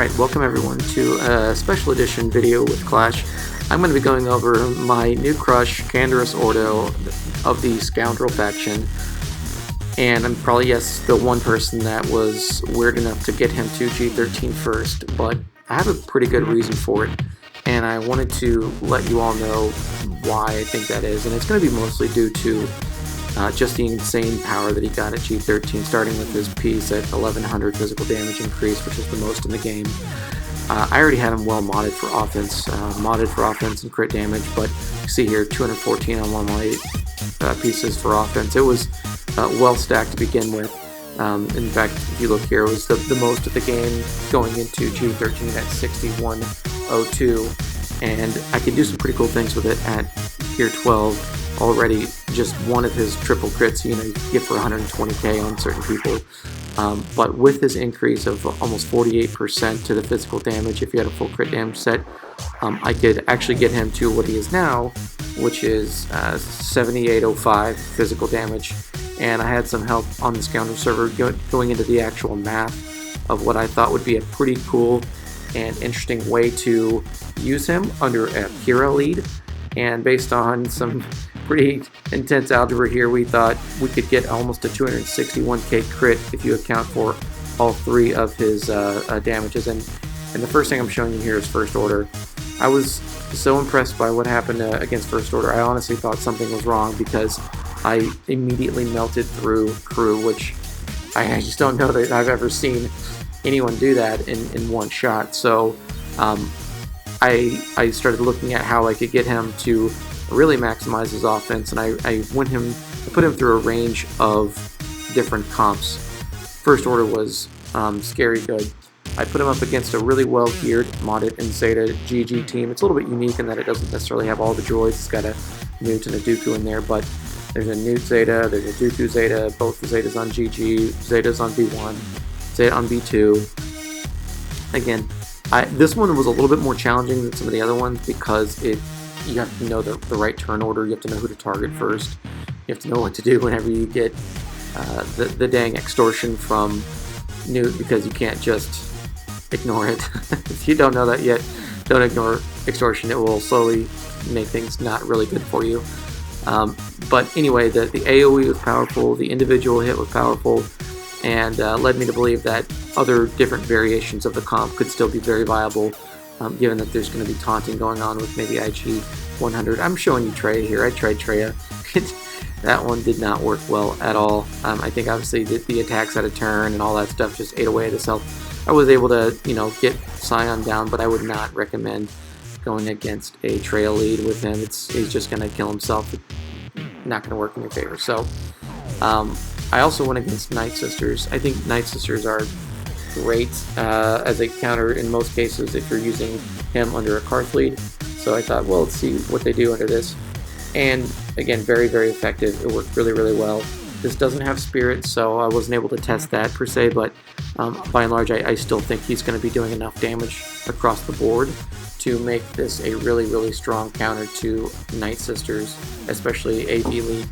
Alright, welcome everyone to a special edition video with Clash. I'm going to be going over my new crush, Canderous Ordo of the Scoundrel faction. And I'm probably, yes, the one person that was weird enough to get him to G13 first, but I have a pretty good reason for it. And I wanted to let you all know why I think that is. And it's going to be mostly due to just the insane power that he got at G13, starting with his piece at 1100 physical damage increase, which is the most in the game. I already had him well modded for offense, and crit damage, but you see here 214 on one of my pieces for offense. It was well stacked to begin with. In fact, if you look here, it was the most of the game going into G13 at 6102, and I could do some pretty cool things with it at Gear 12. Already, just one of his triple crits, you get for 120k on certain people. But with his increase of almost 48% to the physical damage, if you had a full crit damage set, I could actually get him to what he is now, which is 7805 physical damage. And I had some help on the Scoundrel server going into the actual math of what I thought would be a pretty cool and interesting way to use him under a hero lead. And based on some pretty intense algebra here, we thought we could get almost a 261k crit if you account for all three of his damages. And the first thing I'm showing you here is First Order. I was so impressed by what happened against First Order. I honestly thought something was wrong because I immediately melted through Crew, which I just don't know that I've ever seen anyone do that in one shot. So I started looking at how I could get him to really maximize his offense, and I put him through a range of different comps. First Order was scary good. I put him up against a really well geared modded and Zeta GG team. It's a little bit unique in that it doesn't necessarily have all the droids. It's got a Newt and a Dooku in there, but there's a Newt Zeta, there's a Dooku Zeta, both the Zetas on GG, Zetas on B1, Zeta on B2. Again, this one was a little bit more challenging than some of the other ones because you have to know the right turn order. You have to know who to target first. You have to know what to do whenever you get the dang extortion from Newt, because you can't just ignore it. If you don't know that yet, don't ignore extortion. It will slowly make things not really good for you. But anyway, the AoE was powerful, the individual hit was powerful, and led me to believe that other different variations of the comp could still be very viable, given that there's going to be taunting going on with maybe IG 100. I'm showing you Traya here. I tried Traya. That one did not work well at all. I think obviously the attacks out of turn and all that stuff just ate away at his health. I was able to, get Scion down, but I would not recommend going against a Traya lead with him. He's just going to kill himself. Not going to work in your favor. So I also went against Night Sisters. I think Night Sisters are great as a counter in most cases if you're using him under a Karth lead. So I thought, well, let's see what they do under this. And again, very, very effective. It worked really, really well. This doesn't have Spirit, so I wasn't able to test that per se, but by and large, I still think he's going to be doing enough damage across the board to make this a really, really strong counter to Night Sisters, especially AV lead.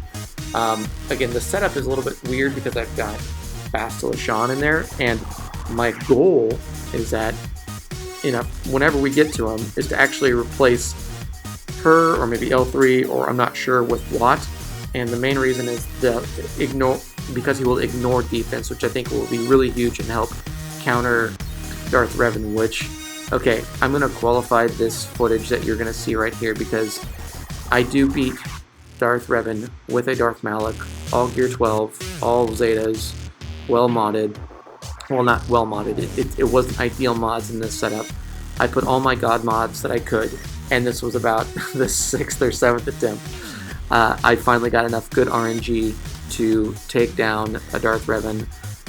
Again, the setup is a little bit weird because I've got Bastila Shan in there, and my goal is that whenever we get to him is to actually replace her or maybe L3, or I'm not sure with what. And the main reason is because he will ignore defense, which I think will be really huge and help counter Darth Revan, which, okay, I'm going to qualify this footage that you're going to see right here because I do beat Darth Revan with a Darth Malak, all Gear 12, all Zetas, well modded. Well, not well modded. It wasn't ideal mods in this setup. I put all my god mods that I could, and this was about the 6th or 7th attempt. I finally got enough good RNG to take down a Darth Revan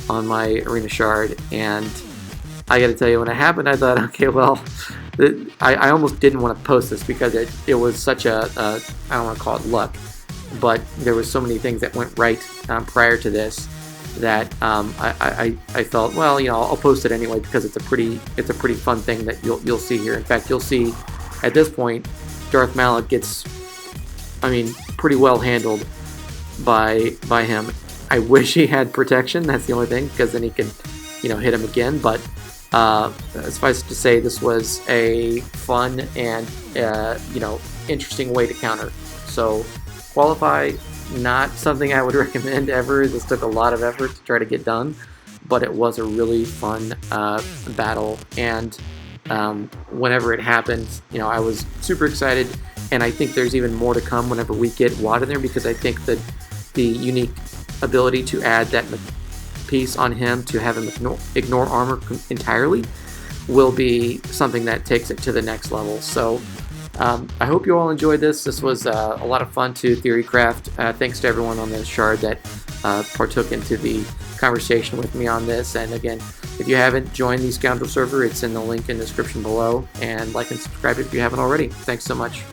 on my Arena Shard, and I gotta tell you, when it happened, I thought, okay, well, I almost didn't want to post this because it was such I don't want to call it luck, but there was so many things that went right prior to this that I felt, well, I'll post it anyway because it's a pretty fun thing that you'll see here. In fact, you'll see at this point Darth Malak gets, pretty well handled by him. I wish he had protection. That's the only thing, because then he could, hit him again. But Suffice it to say, this was a fun and interesting way to counter. So qualify, not something I would recommend ever. This took a lot of effort to try to get done, but it was a really fun battle, and whenever it happened, I was super excited, and I think there's even more to come whenever we get Watt in there, because I think that the unique ability to add that piece on him to have him ignore armor entirely will be something that takes it to the next level. So I hope you all enjoyed this. This was a lot of fun to theorycraft. Thanks to everyone on the Shard that partook into the conversation with me on this. And again, if you haven't joined the Scoundrel server, it's in the link in the description below. And like and subscribe if you haven't already. Thanks so much.